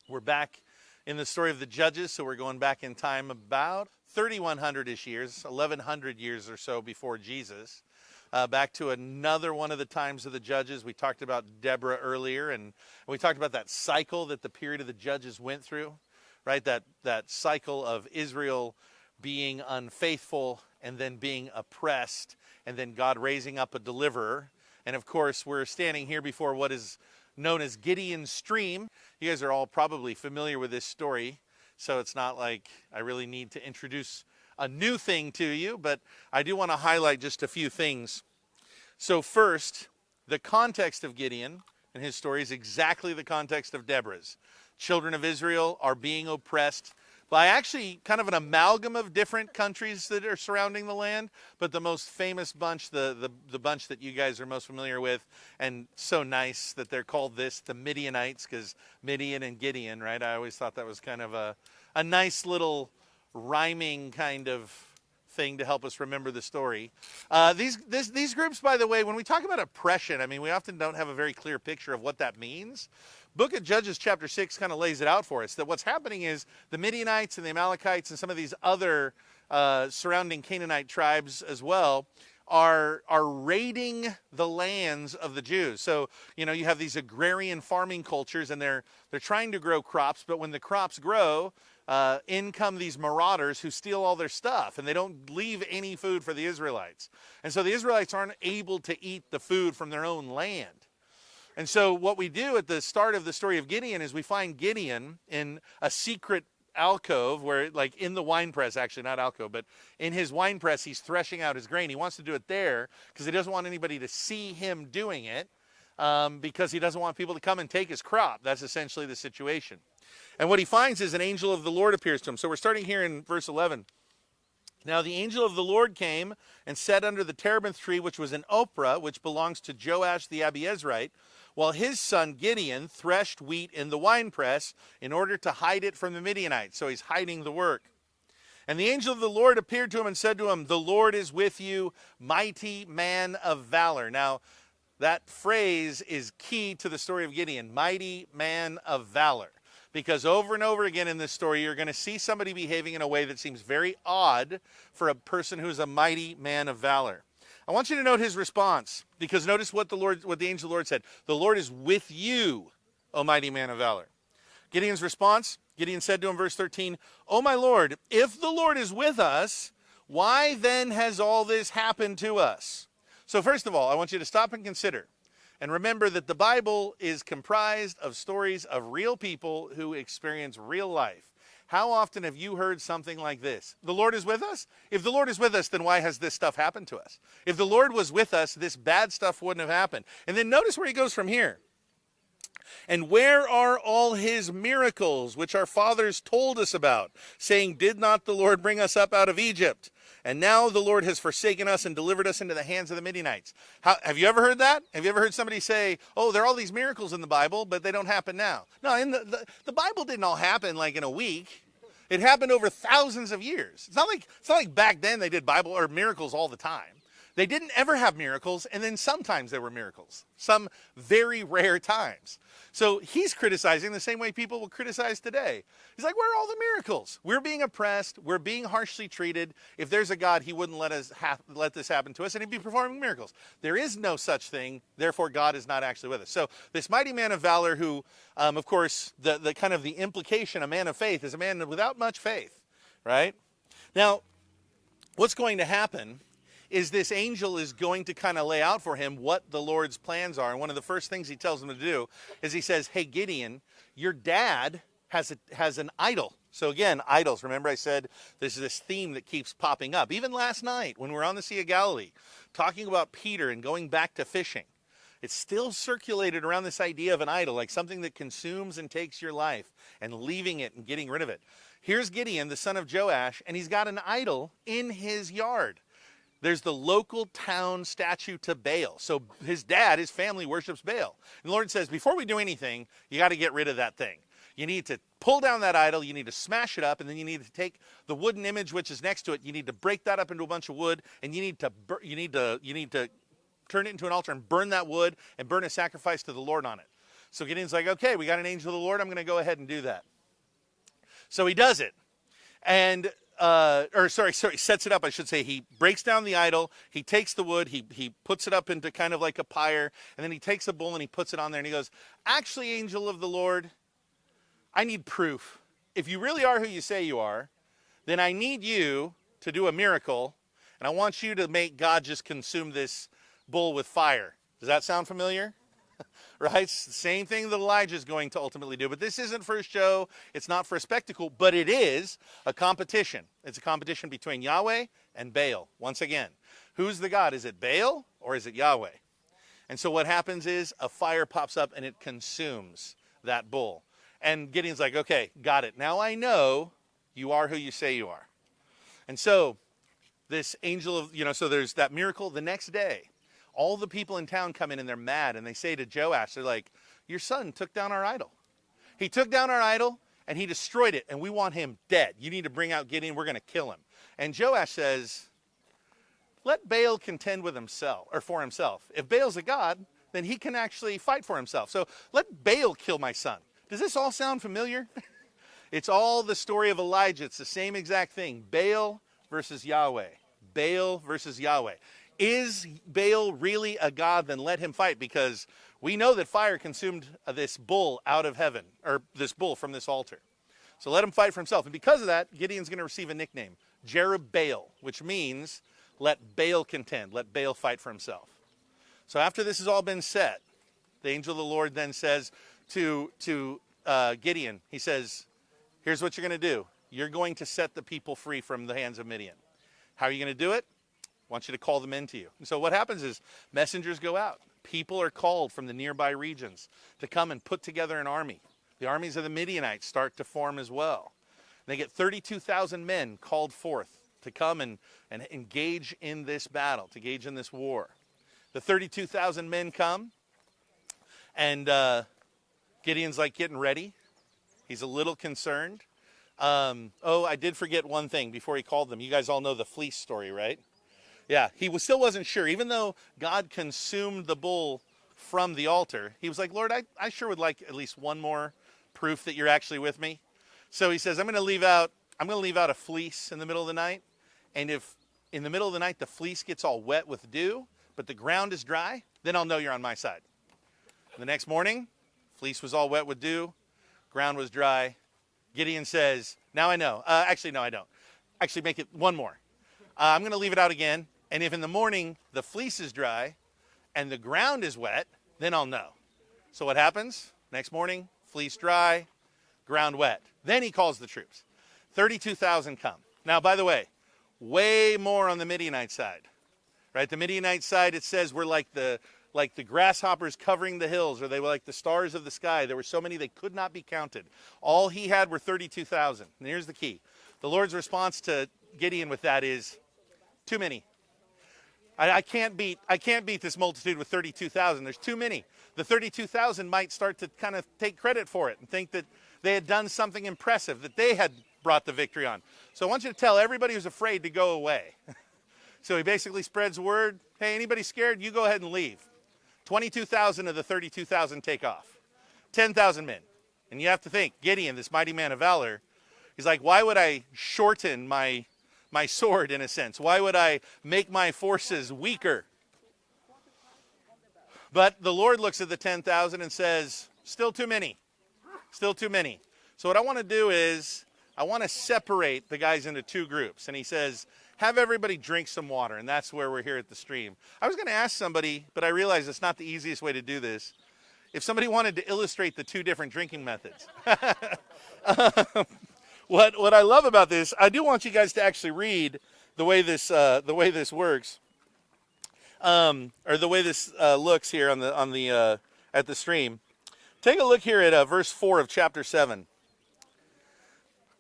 We're back in the story of the Judges, so we're going back in time about 3,100-ish years, 1,100 years or so before Jesus. Back to another one of the times of the Judges. We talked about Deborah earlier, and we talked about that cycle that the period of the Judges went through, right? That cycle of Israel being unfaithful and then being oppressed, and then God raising up a deliverer. And of course, we're standing here before what is known as Gideon's stream. You guys are all probably familiar with this story, so it's not like I really need to introduce a new thing to you, but I do want to highlight just a few things. So first, the context of Gideon and his story is exactly the context of Deborah's. Children of Israel are being oppressed by actually kind of an amalgam of different countries that are surrounding the land, but the most famous bunch, the bunch that you guys are most familiar with, and so nice that they're called this, the Midianites, because Midian and Gideon, right? I always thought that was kind of a nice little rhyming kind of thing to help us remember the story. These groups, by the way, when we talk about oppression, I mean, we often don't have a very clear picture of what that means. Book of Judges chapter 6 kind of lays it out for us, that what's happening is the Midianites and the Amalekites and some of these other surrounding Canaanite tribes as well are raiding the lands of the Jews. So, you know, you have these agrarian farming cultures, and they're trying to grow crops, but when the crops grow, in come these marauders who steal all their stuff, and they don't leave any food for the Israelites. And so the Israelites aren't able to eat the food from their own land. And so what we do at the start of the story of Gideon is we find Gideon in a secret alcove where, like in the wine press, actually not alcove, but in his wine press, he's threshing out his grain. He wants to do it there because he doesn't want anybody to see him doing it, because he doesn't want people to come and take his crop. That's essentially the situation. And what he finds is an angel of the Lord appears to him. So we're starting here in verse 11. Now the angel of the Lord came and sat under the terebinth tree, which was in Ophrah, which belongs to Joash the Abiezrite, while his son Gideon threshed wheat in the winepress in order to hide it from the Midianites. So he's hiding the work. And the angel of the Lord appeared to him and said to him, "The Lord is with you, mighty man of valor." Now, that phrase is key to the story of Gideon, mighty man of valor. Because over and over again in this story, you're going to see somebody behaving in a way that seems very odd for a person who's a mighty man of valor. I want you to note his response, because notice what the angel of the Lord said. "The Lord is with you, O mighty man of valor." Gideon's response, Gideon said to him, verse 13, "O my Lord, if the Lord is with us, why then has all this happened to us?" So first of all, I want you to stop and consider. And remember that the Bible is comprised of stories of real people who experience real life. How often have you heard something like this? The Lord is with us? If the Lord is with us, then why has this stuff happened to us? If the Lord was with us, this bad stuff wouldn't have happened. And then notice where he goes from here. "And where are all his miracles, which our fathers told us about, saying, 'Did not the Lord bring us up out of Egypt? And now the Lord has forsaken us and delivered us into the hands of the Midianites.'" Have you ever heard that? Have you ever heard somebody say, "Oh, there are all these miracles in the Bible, but they don't happen now"? No, in the Bible didn't all happen like in a week. It happened over thousands of years. It's not like back then they did Bible or miracles all the time. They didn't ever have miracles, and then sometimes there were miracles. Some very rare times. So he's criticizing the same way people will criticize today. He's like, where are all the miracles? We're being oppressed. We're being harshly treated. If there's a God, he wouldn't let this happen to us, and he'd be performing miracles. There is no such thing. Therefore, God is not actually with us. So this mighty man of valor who, of course, the kind of the implication, a man of faith, is a man without much faith, right? Now, what's going to happen is this angel is going to kind of lay out for him what the Lord's plans are. And one of the first things he tells him to do is he says, "Hey, Gideon, your dad has an idol." So again, idols. Remember I said there's this theme that keeps popping up. Even last night when we were on the Sea of Galilee, talking about Peter and going back to fishing, it's still circulated around this idea of an idol, like something that consumes and takes your life and leaving it and getting rid of it. Here's Gideon, the son of Joash, and he's got an idol in his yard. There's the local town statue to Baal. So his dad, his family worships Baal. And the Lord says, before we do anything, you got to get rid of that thing. You need to pull down that idol, you need to smash it up, and then you need to take the wooden image which is next to it, you need to break that up into a bunch of wood, and you need to turn it into an altar and burn that wood and burn a sacrifice to the Lord on it. So Gideon's like, okay, we got an angel of the Lord. I'm going to go ahead and do that. So he does it. And, sets it up, I should say. He breaks down the idol. He takes the wood. He puts it up into kind of like a pyre. And then he takes a bull and he puts it on there. And he goes, actually, angel of the Lord, I need proof. If you really are who you say you are, then I need you to do a miracle. And I want you to make God just consume this bull with fire. Does that sound familiar? Right? It's the same thing that Elijah's going to ultimately do. But this isn't for a show. It's not for a spectacle. But it is a competition. It's a competition between Yahweh and Baal. Once again, who's the God? Is it Baal or is it Yahweh? And so what happens is a fire pops up and it consumes that bull. And Gideon's like, okay, got it. Now I know you are who you say you are. And so this angel of, so there's that miracle the next day. All the people in town come in and they're mad and they say to Joash, they're like, your son took down our idol. He took down our idol and he destroyed it and we want him dead. You need to bring out Gideon. We're going to kill him. And Joash says, let Baal contend with himself or for himself. If Baal's a god, then he can actually fight for himself. So let Baal kill my son. Does this all sound familiar? It's all the story of Elijah. It's the same exact thing. Baal versus Yahweh. Baal versus Yahweh. Is Baal really a god? Then let him fight, because we know that fire consumed this bull out of heaven, or this bull from this altar. So let him fight for himself. And because of that, Gideon's going to receive a nickname, Jerubbaal, which means let Baal contend, let Baal fight for himself. So after this has all been set, the angel of the Lord then says to Gideon, he says, here's what you're going to do. You're going to set the people free from the hands of Midian. How are you going to do it? I want you to call them into you. And so what happens is messengers go out. People are called from the nearby regions to come and put together an army. The armies of the Midianites start to form as well. They get 32,000 men called forth to come and engage in this battle, to engage in this war. The 32,000 men come, and Gideon's like getting ready. He's a little concerned. I did forget one thing before he called them. You guys all know the fleece story, right? Yeah, he still wasn't sure. Even though God consumed the bull from the altar, he was like, Lord, I sure would like at least one more proof that you're actually with me. So he says, I'm going to leave out a fleece in the middle of the night. And if in the middle of the night the fleece gets all wet with dew, but the ground is dry, then I'll know you're on my side. The next morning, fleece was all wet with dew, ground was dry. Gideon says, now I know. Actually, no, I don't. Actually, make it one more. I'm going to leave it out again. And if in the morning the fleece is dry and the ground is wet, then I'll know. So what happens? Next morning, fleece dry, ground wet. Then he calls the troops. 32,000 come. Now, by the way, way more on the Midianite side. Right? The Midianite side, it says we're like the grasshoppers covering the hills, or they were like the stars of the sky. There were so many they could not be counted. All he had were 32,000. And here's the key. The Lord's response to Gideon with that is, too many. I can't beat this multitude with 32,000. There's too many. The 32,000 might start to kind of take credit for it and think that they had done something impressive, that they had brought the victory on. So I want you to tell everybody who's afraid to go away. So he basically spreads word, hey, anybody scared, you go ahead and leave. 22,000 of the 32,000 take off. 10,000 men. And you have to think, Gideon, this mighty man of valor, he's like, why would I shorten my sword in a sense? Why would I make my forces weaker? But the Lord looks at the 10,000 and says, still too many. Still too many. So what I want to do is I want to separate the guys into two groups. And he says, have everybody drink some water. And that's where we're here at the stream. I was going to ask somebody, but I realized it's not the easiest way to do this. If somebody wanted to illustrate the two different drinking methods. What I love about this, I do want you guys to actually read the way this works, or the way this looks here on the at the stream. Take a look here at verse 4 of chapter 7.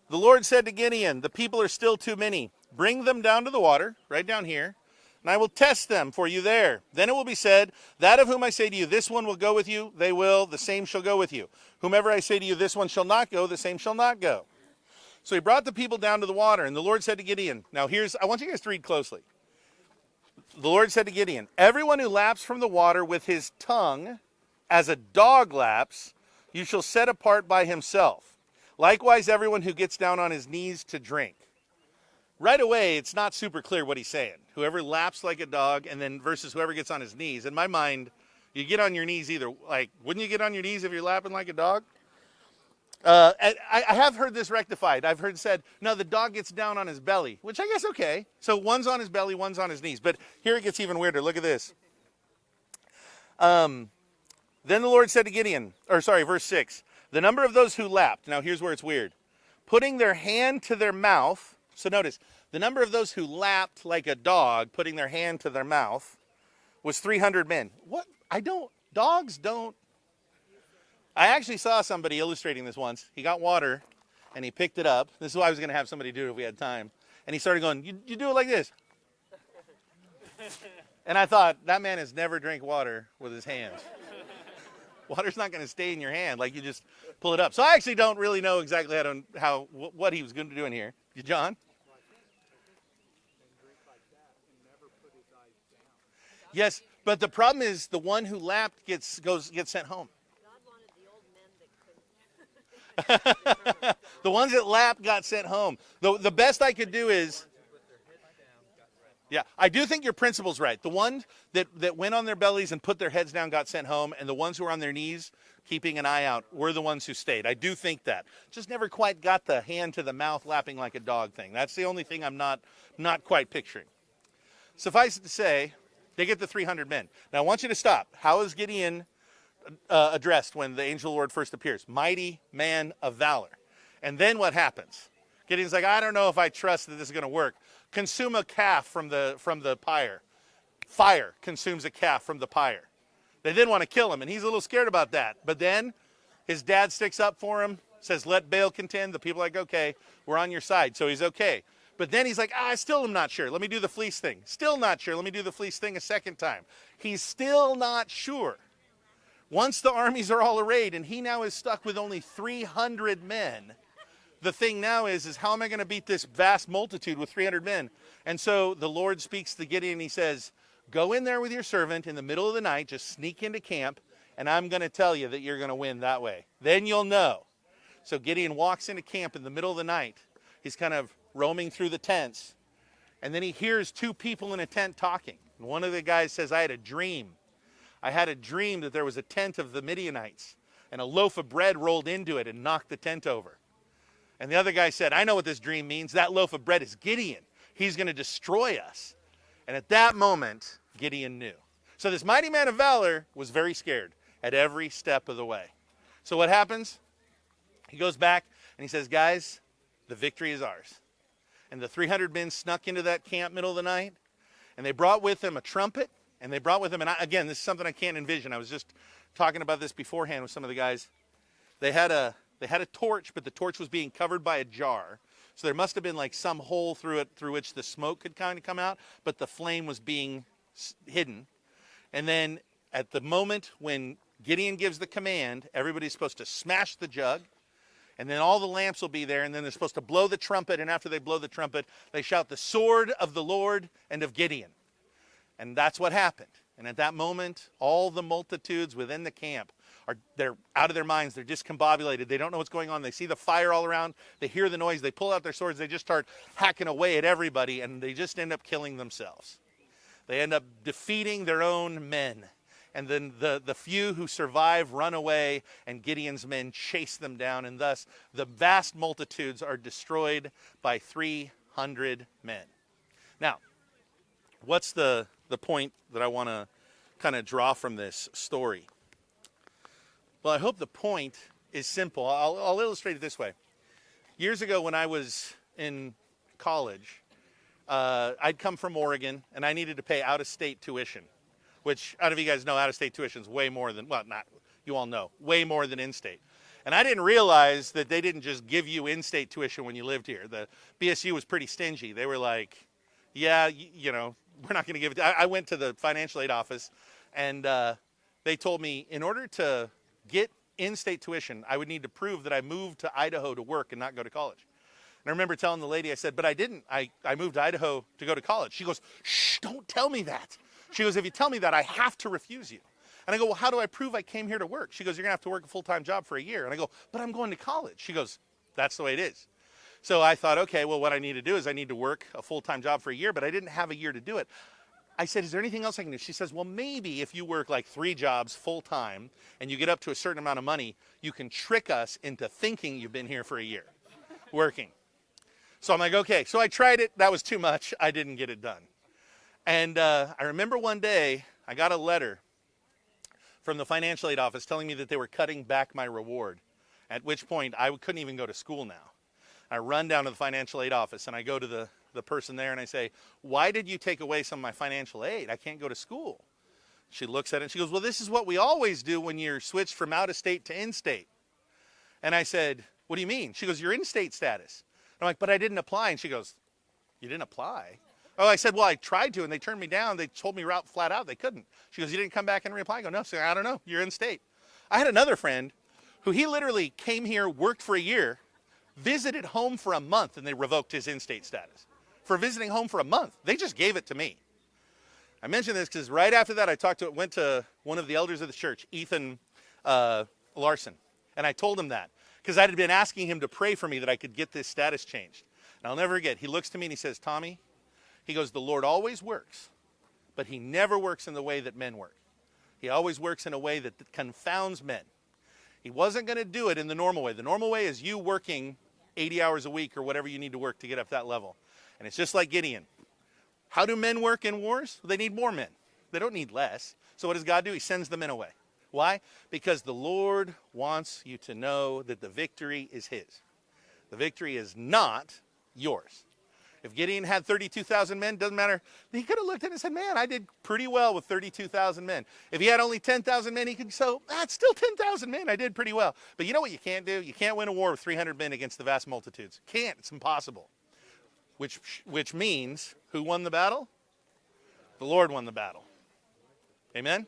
The Lord said to Gideon, the people are still too many. Bring them down to the water, right down here, and I will test them for you there. Then it will be said, that of whom I say to you, this one will go with you, they will, the same shall go with you. Whomever I say to you, this one shall not go, the same shall not go. So he brought the people down to the water, and the Lord said to Gideon, now I want you guys to read closely. The Lord said to Gideon, everyone who laps from the water with his tongue as a dog laps, you shall set apart by himself. Likewise, everyone who gets down on his knees to drink. Right away, it's not super clear what he's saying. Whoever laps like a dog, and then versus whoever gets on his knees. In my mind, you get on your knees either. Like, wouldn't you get on your knees if you're lapping like a dog? I have heard this rectified. I've heard said, no, the dog gets down on his belly, which I guess okay. So one's on his belly, one's on his knees. But here it gets even weirder. Look at this. Then the Lord said to Gideon, verse 6, the number of those who lapped. Now here's where it's weird. Putting their hand to their mouth. So notice, the number of those who lapped like a dog, putting their hand to their mouth, was 300 men. What? Dogs don't. I actually saw somebody illustrating this once. He got water, and he picked it up. This is why I was going to have somebody do it if we had time. And he started going, you do it like this. And I thought, that man has never drank water with his hands. Water's not going to stay in your hand. Like, you just pull it up. So I actually don't really know exactly what he was going to do in here. You, John? Yes, but the problem is the one who lapped gets sent home. The ones that lapped got sent home. The best I could do is, yeah, I do think your principle's right. The ones that went on their bellies and put their heads down got sent home, and the ones who were on their knees keeping an eye out were the ones who stayed. I do think that. Just never quite got the hand to the mouth lapping like a dog thing. That's the only thing I'm not quite picturing. Suffice it to say, they get the 300 men. Now I want you to stop. How is Gideon addressed when the angel of the Lord first appears? Mighty man of valor. And then what happens? Gideon's like, I don't know if I trust that this is going to work. Consume a calf from the pyre. Fire consumes a calf from the pyre. They then want to kill him, and he's a little scared about that. But then his dad sticks up for him, says, let Baal contend. The people are like, okay, we're on your side. So he's okay. But then he's like, I still am not sure. Let me do the fleece thing. Still not sure. Let me do the fleece thing a second time. He's still not sure. Once the armies are all arrayed, and he now is stuck with only 300 men, the thing now is how am I going to beat this vast multitude with 300 men? And so the Lord speaks to Gideon, and he says, go in there with your servant in the middle of the night, just sneak into camp, and I'm going to tell you that you're going to win that way. Then you'll know. So Gideon walks into camp in the middle of the night. He's kind of roaming through the tents, and then he hears two people in a tent talking. And one of the guys says, I had a dream. I had a dream that there was a tent of the Midianites, and a loaf of bread rolled into it and knocked the tent over. And the other guy said, I know what this dream means. That loaf of bread is Gideon. He's going to destroy us. And at that moment, Gideon knew. So this mighty man of valor was very scared at every step of the way. So what happens? He goes back and he says, guys, the victory is ours. And the 300 men snuck into that camp middle of the night, and they brought with them a trumpet, and they brought with them, and again, this is something I can't envision. I was just talking about this beforehand with some of the guys. They had a torch, but the torch was being covered by a jar. So there must have been like some hole through it through which the smoke could kind of come out, but the flame was being hidden. And then at the moment when Gideon gives the command, everybody's supposed to smash the jug, and then all the lamps will be there, and then they're supposed to blow the trumpet, and after they blow the trumpet, they shout the sword of the Lord and of Gideon. And that's what happened. And at that moment, all the multitudes within the camp they're out of their minds. They're discombobulated. They don't know what's going on. They see the fire all around. They hear the noise. They pull out their swords. They just start hacking away at everybody, and they just end up killing themselves. They end up defeating their own men. And then the few who survive run away, and Gideon's men chase them down, and thus the vast multitudes are destroyed by 300 men. Now, what's the point that I want to kind of draw from this story? Well, I hope the point is simple. I'll illustrate it this way. Years ago when I was in college, I'd come from Oregon, and I needed to pay out-of-state tuition, which, out of you guys know, out-of-state tuition is way more than, well, not, you all know, way more than in-state. And I didn't realize that they didn't just give you in-state tuition when you lived here. The BSU was pretty stingy. They were like, yeah, you know, we're not going to give it. I went to the financial aid office, and they told me in order to get in-state tuition, I would need to prove that I moved to Idaho to work and not go to college. And I remember telling the lady, I said, but I didn't. I moved to Idaho to go to college. She goes, shh, don't tell me that. She goes, if you tell me that, I have to refuse you. And I go, well, how do I prove I came here to work? She goes, you're going to have to work a full-time job for a year. And I go, but I'm going to college. She goes, that's the way it is. So I thought, okay, well, what I need to do is I need to work a full-time job for a year, but I didn't have a year to do it. I said, is there anything else I can do? She says, well, maybe if you work like 3 jobs full-time and you get up to a certain amount of money, you can trick us into thinking you've been here for a year working. So I'm like, okay. So I tried it. That was too much. I didn't get it done. And I remember one day I got a letter from the financial aid office telling me that they were cutting back my reward, at which point I couldn't even go to school now. I run down to the financial aid office and I go to the person there and I say, why did you take away some of my financial aid? I can't go to school. She looks at it and she goes, well, this is what we always do when you're switched from out of state to in-state. And I said, what do you mean? She goes, you're in-state status. I'm like, but I didn't apply. And she goes, you didn't apply? Oh, I said, well, I tried to and they turned me down. They told me flat out they couldn't. She goes, you didn't come back and reapply? I go, no. So I don't know. You're in-state. I had another friend who he literally came here, worked for a year, visited home for a month, and they revoked his in-state status. For visiting home for a month. They just gave it to me. I mention this because right after that, went to one of the elders of the church, Ethan Larson, and I told him that because I had been asking him to pray for me that I could get this status changed. And I'll never forget, he looks to me and he says, Tommy, he goes, the Lord always works, but he never works in the way that men work. He always works in a way that confounds men. He wasn't going to do it in the normal way. The normal way is you working 80 hours a week or whatever you need to work to get up that level. And it's just like Gideon. How do men work in wars? They need more men. They don't need less. So what does God do? He sends the men away. Why? Because the Lord wants you to know that the victory is his. The victory is not yours. If Gideon had 32,000 men, doesn't matter. He could have looked at it and said, man, I did pretty well with 32,000 men. If he had only 10,000 men, he could say, that's still 10,000 men. I did pretty well. But you know what you can't do? You can't win a war with 300 men against the vast multitudes. Can't. It's impossible. Which means, who won the battle? The Lord won the battle. Amen?